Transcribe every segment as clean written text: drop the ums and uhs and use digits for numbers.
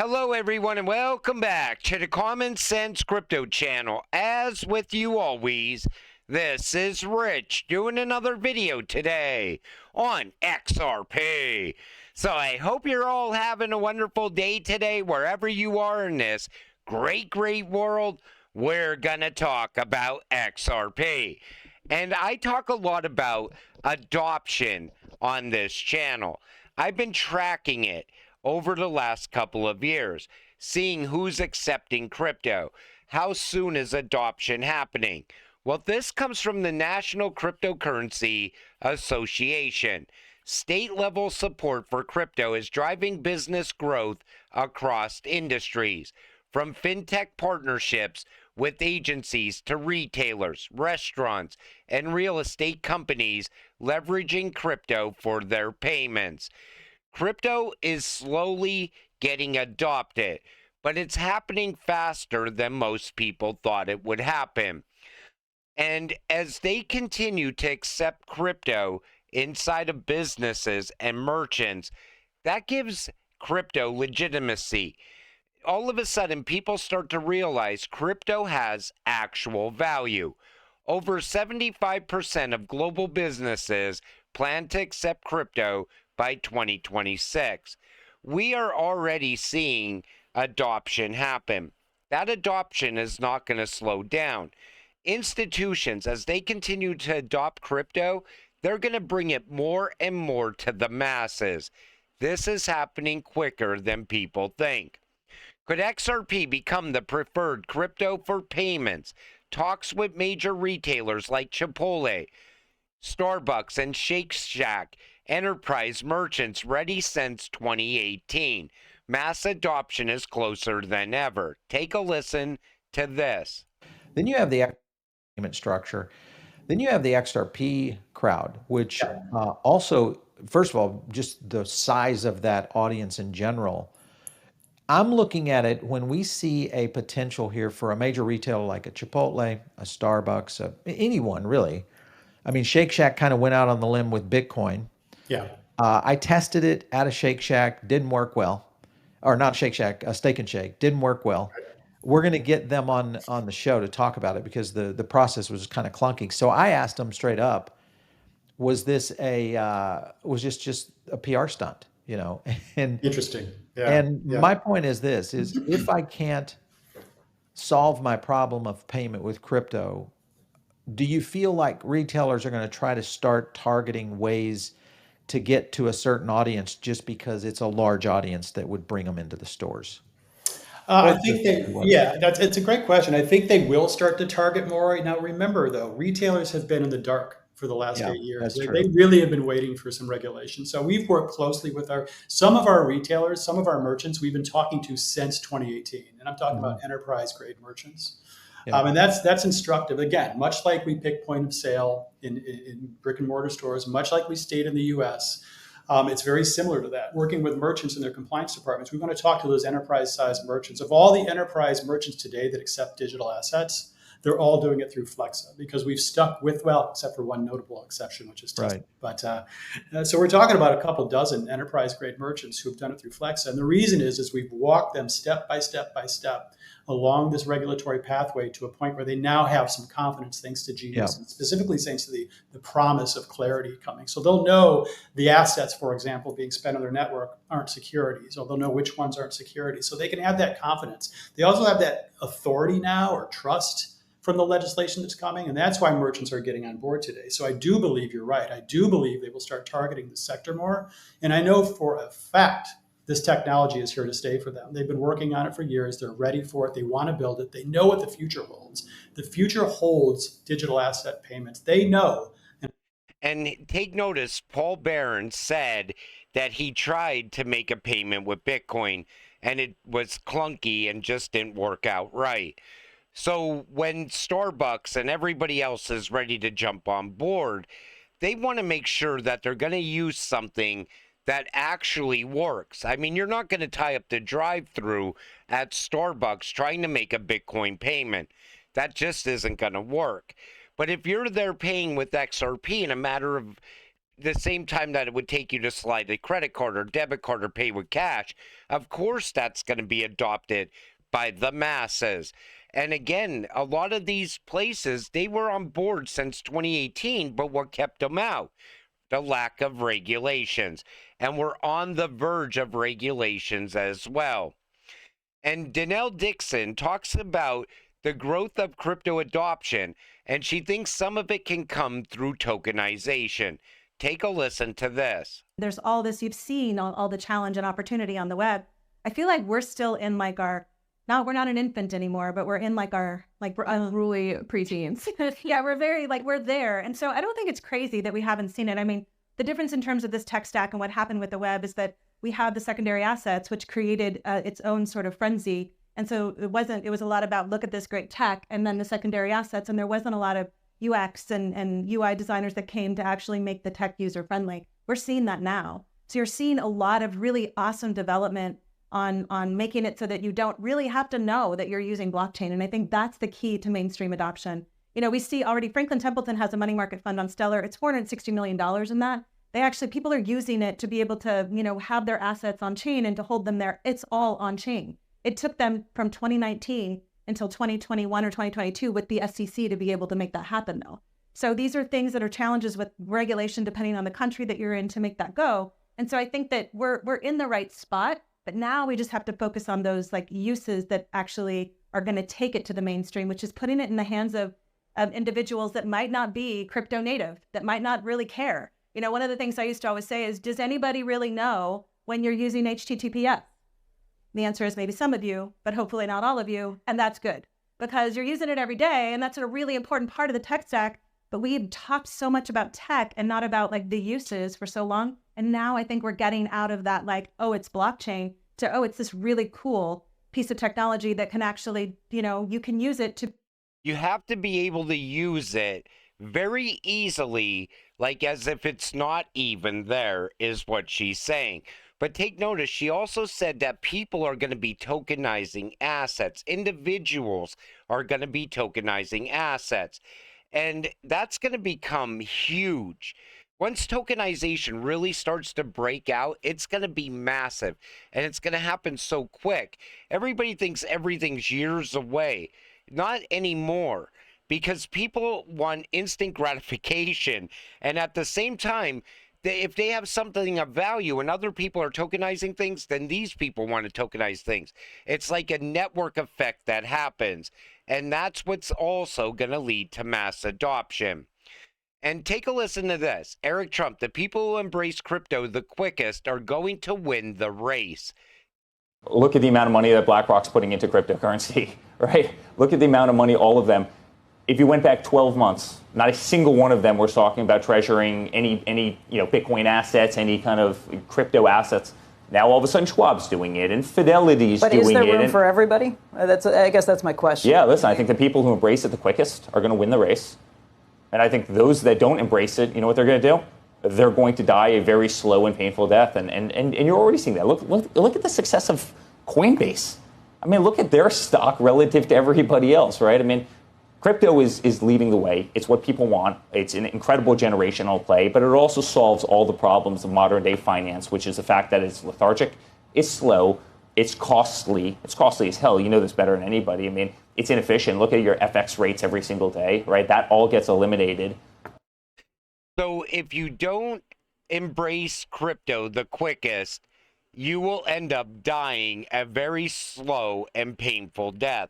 Hello, everyone, and welcome back to the Common Sense Crypto channel. As with you always, this is Rich doing another video today on XRP. So I hope you're all having a wonderful day today, wherever you are in this great world. We're gonna talk about XRP. And I talk a lot about adoption on this channel. I've been tracking it over the last couple of years, seeing who's accepting crypto. How soon is adoption happening? Well, this comes from the National Cryptocurrency Association. State-level support for crypto is driving business growth across industries, from fintech partnerships with agencies to retailers, restaurants, and real estate companies leveraging crypto for their payments. Crypto is slowly getting adopted, but it's happening faster than most people thought it would happen. And as they continue to accept crypto inside of businesses and merchants, that gives crypto legitimacy. All of a sudden, people start to realize crypto has actual value. Over 75% of global businesses plan to accept crypto by 2026. We are already seeing adoption happen. That adoption is not going to slow down. Institutions, as they continue to adopt crypto, they're going to bring it more and more to the masses. This is happening quicker than people think. Could XRP become the preferred crypto for payments? Talks with major retailers like Chipotle, Starbucks, and Shake Shack enterprise merchants ready since 2018. Mass adoption is closer than ever. Take a listen to this. Then you have the payment structure. Then you have the XRP crowd, which also, first of all, just the size of that audience in general. I'm looking at it when we see a potential here for a major retailer like a Chipotle, a Starbucks, anyone really. I mean, Shake Shack kind of went out on the limb with Bitcoin. Yeah. I tested it at a Shake Shack, didn't work well. Or not Shake Shack, a Steak and Shake, didn't work well. We're going to get them on the show to talk about it because the process was kind of clunky. So I asked them straight up, was this was just a PR stunt, you know? And Interesting. Yeah. and my point is this, is if I can't solve my problem of payment with crypto, do you feel like retailers are going to try to start targeting ways to get to a certain audience just because it's a large audience that would bring them into the stores? I think it's a great question. I think they will start to target more. Now, remember though, retailers have been in the dark for the last 8 years. They really have been waiting for some regulation. So we've worked closely with some of our retailers, some of our merchants we've been talking to since 2018. And I'm talking about enterprise grade merchants. And that's instructive. Again, much like we pick point of sale in brick and mortar stores, much like we stayed in the US, it's very similar to that. Working with merchants in their compliance departments, we want to talk to those enterprise-sized merchants. Of all the enterprise merchants today that accept digital assets, they're all doing it through Flexa because we've stuck with, well, except for one notable exception, which is Tesla. But so we're talking about a couple dozen enterprise-grade merchants who've done it through Flexa. And the reason is we've walked them step by step along this regulatory pathway to a point where they now have some confidence thanks to Genius, and specifically thanks to the promise of clarity coming. So they'll know the assets, for example, being spent on their network aren't securities, or they'll know which ones aren't securities. So they can have that confidence. They also have that authority now, or trust, from the legislation that's coming. And that's why merchants are getting on board today. So I do believe you're right. I do believe they will start targeting the sector more. And I know for a fact this technology is here to stay for them. They've been working on it for years. They're ready for it. They want to build it. They know what the future holds. The future holds digital asset payments. They know. And take notice, Paul Barron said that he tried to make a payment with Bitcoin and it was clunky and just didn't work out right. So when Starbucks and everybody else is ready to jump on board, they want to make sure that they're going to use something that actually works. I mean, you're not going to tie up the drive-through at Starbucks trying to make a Bitcoin payment. That just isn't going to work. But if you're there paying with XRP in a matter of the same time that it would take you to slide a credit card or debit card or pay with cash, of course that's going to be adopted by the masses. And again, a lot of these places, they were on board since 2018, but what kept them out? The lack of regulations. And we're on the verge of regulations as well. And Danelle Dixon talks about the growth of crypto adoption, and she thinks some of it can come through tokenization. Take a listen to this. There's all this, you've seen all the challenge and opportunity on the web. I feel like we're still in like we're not an infant anymore, but we're in like we're unruly preteens. Yeah, we're there. And so I don't think it's crazy that we haven't seen it. I mean, the difference in terms of this tech stack and what happened with the web is that we have the secondary assets, which created its own sort of frenzy. And so it was a lot about look at this great tech and then the secondary assets. And there wasn't a lot of UX and UI designers that came to actually make the tech user friendly. We're seeing that now. So you're seeing a lot of really awesome development on making it so that you don't really have to know that you're using blockchain. And I think that's the key to mainstream adoption. You know, we see already Franklin Templeton has a money market fund on Stellar. It's $460 million in that. People are using it to be able to, have their assets on chain and to hold them there. It's all on chain. It took them from 2019 until 2021 or 2022 with the SEC to be able to make that happen though. So these are things that are challenges with regulation depending on the country that you're in to make that go. And so I think that we're in the right spot, but now we just have to focus on those like uses that actually are going to take it to the mainstream, which is putting it in the hands of individuals that might not be crypto native, that might not really care. One of the things I used to always say is, does anybody really know when you're using HTTPS? The answer is maybe some of you, but hopefully not all of you. And that's good because you're using it every day. And that's a really important part of the tech stack. But we've talked so much about tech and not about like the uses for so long. And now I think we're getting out of that, like, oh, it's blockchain to, oh, it's this really cool piece of technology that can actually, you can use it to. You have to be able to use it very easily, like as if it's not even there, is what she's saying. But take notice, she also said that people are going to be tokenizing assets. Individuals are going to be tokenizing assets. And that's going to become huge. Once tokenization really starts to break out, it's going to be massive. And it's going to happen so quick. Everybody thinks everything's years away. Not anymore. Because people want instant gratification. And at the same time, if they have something of value and other people are tokenizing things, then these people want to tokenize things. It's like a network effect that happens. And that's what's also going to lead to mass adoption. And take a listen to this. Eric Trump, the people who embrace crypto the quickest are going to win the race. Look at the amount of money that BlackRock's putting into cryptocurrency, right? Look at the amount of money, all of them. If you went back 12 months, not a single one of them was talking about treasuring any Bitcoin assets, any kind of crypto assets. Now all of a sudden Schwab's doing it and Fidelity's doing it. But is there room for everybody? I guess that's my question. Yeah, listen, I think the people who embrace it the quickest are going to win the race. And I think those that don't embrace it, you know what they're going to do? They're going to die a very slow and painful death. And you're already seeing that. Look at the success of Coinbase. I mean, look at their stock relative to everybody else, right? I mean, crypto is leading the way. It's what people want. It's an incredible generational play, but it also solves all the problems of modern day finance, which is the fact that it's lethargic, it's slow, it's costly. It's costly as hell. You know this better than anybody. I mean, it's inefficient. Look at your FX rates every single day, right? That all gets eliminated. So if you don't embrace crypto the quickest, you will end up dying a very slow and painful death.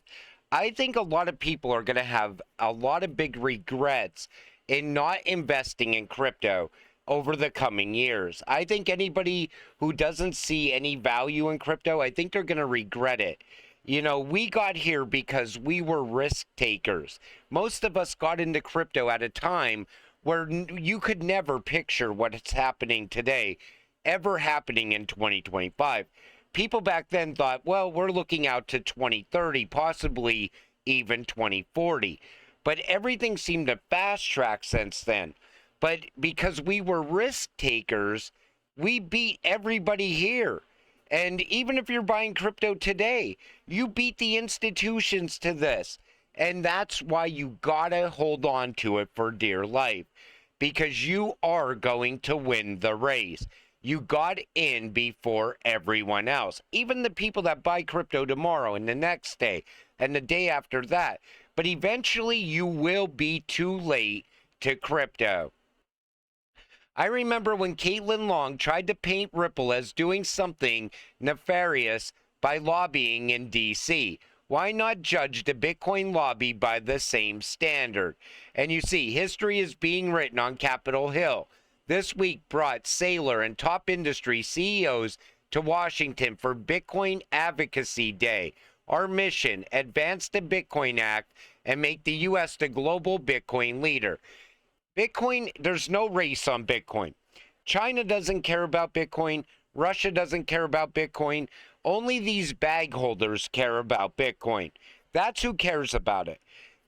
I think a lot of people are going to have a lot of big regrets in not investing in crypto over the coming years. I think anybody who doesn't see any value in crypto, I think they're going to regret it. We got here because we were risk takers. Most of us got into crypto at a time where you could never picture what's happening today ever happening in 2025. People back then thought, well, we're looking out to 2030, possibly even 2040. But everything seemed to fast track since then. But because we were risk takers, we beat everybody here. And even if you're buying crypto today, you beat the institutions to this. And that's why you gotta hold on to it for dear life. because you are going to win the race. You got in before everyone else, even the people that buy crypto tomorrow and the next day and the day after that. But eventually you will be too late to crypto. I remember when Caitlin Long tried to paint Ripple as doing something nefarious by lobbying in DC. Why not judge the Bitcoin lobby by the same standard? And you see, history is being written on Capitol Hill. This week brought Saylor and top industry CEOs to Washington for Bitcoin Advocacy Day. Our mission, advance the Bitcoin Act and make the U.S. the global Bitcoin leader. Bitcoin, there's no race on Bitcoin. China doesn't care about Bitcoin. Russia doesn't care about Bitcoin. Only these bag holders care about Bitcoin. That's who cares about it.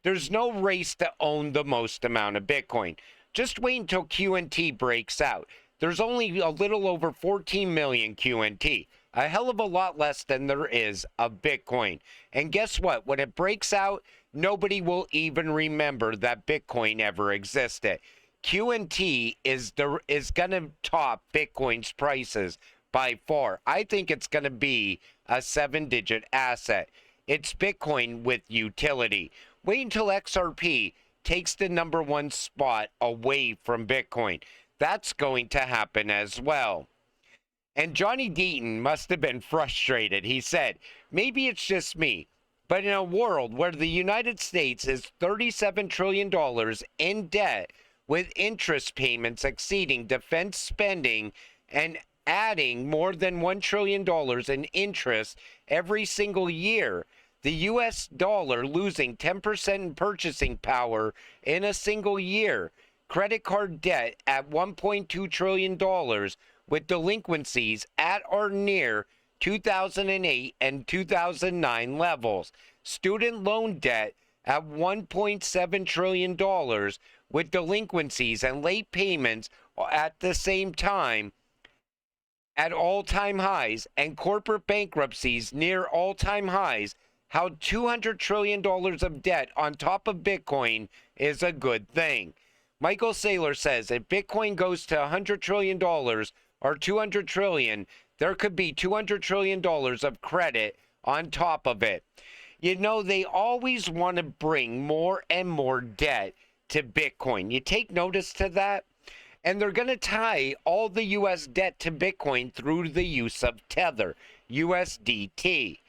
There's no race to own the most amount of Bitcoin. Just wait until QNT breaks out. There's only a little over 14 million QNT. A hell of a lot less than there is of Bitcoin. And guess what? When it breaks out, nobody will even remember that Bitcoin ever existed. QNT is going to top Bitcoin's prices by far. I think it's going to be a 7-digit asset. It's Bitcoin with utility. Wait until XRP takes the #1 spot away from Bitcoin. That's going to happen as well. And Johnny Deaton must have been frustrated. He said, maybe it's just me, but in a world where the United States is $37 trillion in debt, with interest payments exceeding defense spending and adding more than $1 trillion in interest every single year, the U.S. dollar losing 10% in purchasing power in a single year, credit card debt at $1.2 trillion, with delinquencies at or near 2008 and 2009 levels, student loan debt at $1.7 trillion, with delinquencies and late payments at the same time at all-time highs, and corporate bankruptcies near all-time highs, how $200 trillion of debt on top of Bitcoin is a good thing. Michael Saylor says if Bitcoin goes to $100 trillion or 200 trillion, there could be $200 trillion of credit on top of it. You know, they always want to bring more and more debt to Bitcoin. You take notice to that? And they're going to tie all the U.S. debt to Bitcoin through the use of Tether, USDT.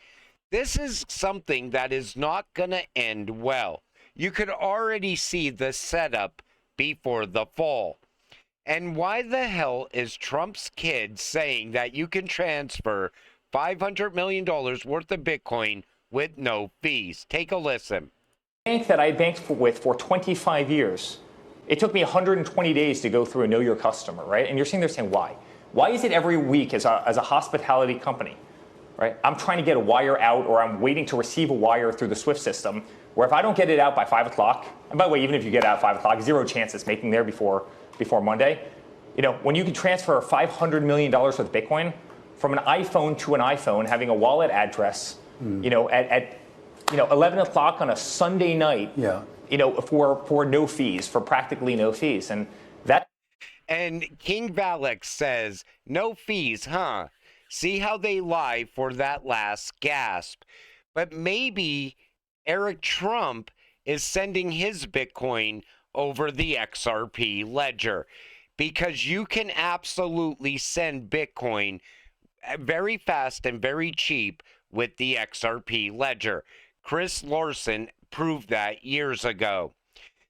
This is something that is not going to end well. You could already see the setup before the fall. And why the hell is Trump's kid saying that you can transfer $500 million worth of Bitcoin with no fees? Take a listen. Bank that I banked with for 25 years, it took me 120 days to go through and know your customer, right? And you're sitting there saying, why? Why is it every week as a hospitality company, right? I'm trying to get a wire out, or I'm waiting to receive a wire through the SWIFT system, where if I don't get it out by 5 o'clock, and by the way, even if you get it out at 5 o'clock, zero chance it's making there before Monday. You know, when you can transfer $500 million worth of Bitcoin from an iPhone to an iPhone, having a wallet address, you know, at 11 o'clock on a Sunday night, you know, for no fees, for practically no fees. And that. And King Valek says, no fees, huh? See how they lie for that last gasp. But maybe Eric Trump is sending his Bitcoin over the XRP ledger, because you can absolutely send Bitcoin very fast and very cheap with the XRP ledger. Chris Larson proved that years ago.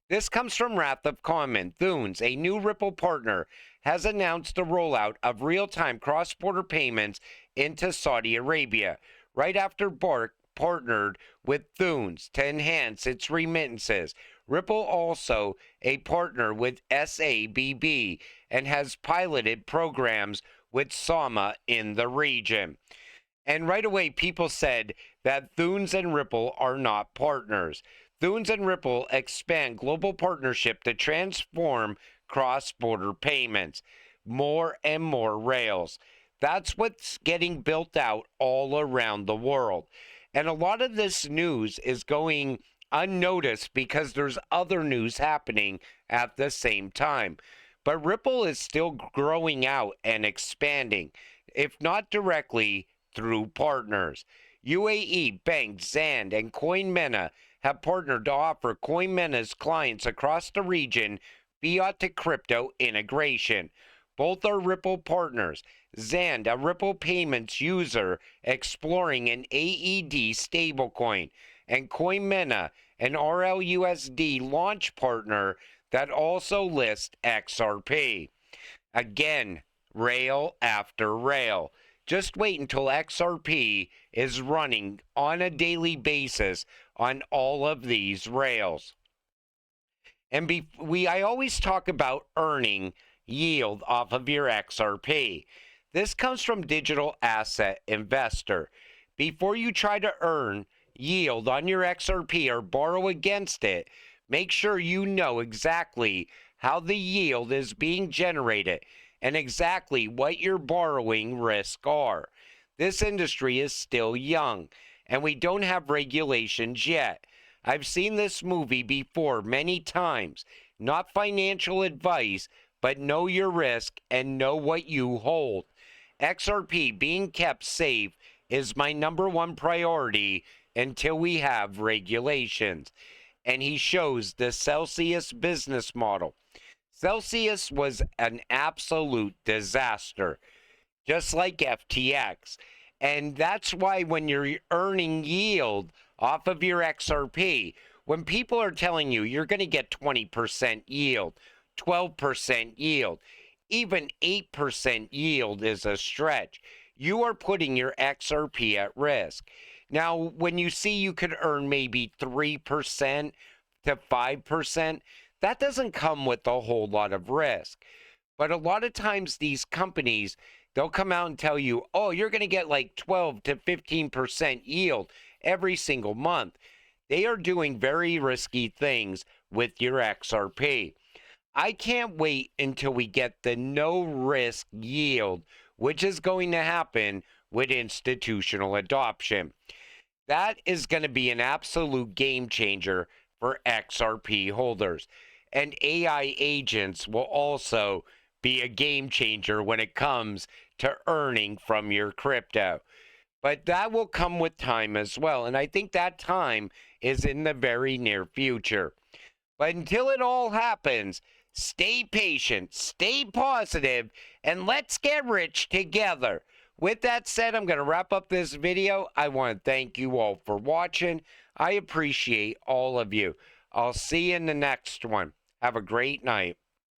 This comes from Wrath of Comment. Thunes, a new Ripple partner, has announced the rollout of real-time cross-border payments into Saudi Arabia, right after Bark partnered with Thunes to enhance its remittances. Ripple also a partner with SABB and has piloted programs with Sama in the region. And right away, people said that Thunes and Ripple are not partners. Thunes and Ripple expand global partnership to transform cross-border payments. More and more rails. That's what's getting built out all around the world. And a lot of this news is going unnoticed because there's other news happening at the same time. But Ripple is still growing out and expanding, if not directly, through partners. UAE Bank, Zand, and CoinMena have partnered to offer CoinMena's clients across the region fiat to crypto integration. Both are Ripple partners. Zand, a Ripple payments user exploring an AED stablecoin, and CoinMena, an RLUSD launch partner that also lists XRP. Again, rail after rail. Just wait until XRP is running on a daily basis on all of these rails. And I always talk about earning yield off of your XRP. This comes from Digital Asset Investor. Before you try to earn yield on your XRP or borrow against it, make sure you know exactly how the yield is being generated and exactly what your borrowing risks are. This industry is still young, and we don't have regulations yet. I've seen this movie before many times. Not financial advice, but know your risk and know what you hold. XRP being kept safe is my #1 priority until we have regulations. And he shows the Celsius business model. Celsius was an absolute disaster, just like FTX. And that's why when you're earning yield off of your XRP, when people are telling you you're going to get 20% yield, 12% yield, even 8% yield is a stretch, you are putting your XRP at risk. Now, when you see you could earn maybe 3% to 5%, that doesn't come with a whole lot of risk. But a lot of times these companies, they'll come out and tell you, oh, you're going to get like 12 to 15% yield every single month. They are doing very risky things with your XRP. I can't wait until we get the no risk yield, which is going to happen with institutional adoption. That is going to be an absolute game changer for XRP holders. And AI agents will also be a game changer when it comes to earning from your crypto. But that will come with time as well. And I think that time is in the very near future. But until it all happens, stay patient, stay positive, and let's get rich together. With that said, I'm going to wrap up this video. I want to thank you all for watching. I appreciate all of you. I'll see you in the next one. Have a great night.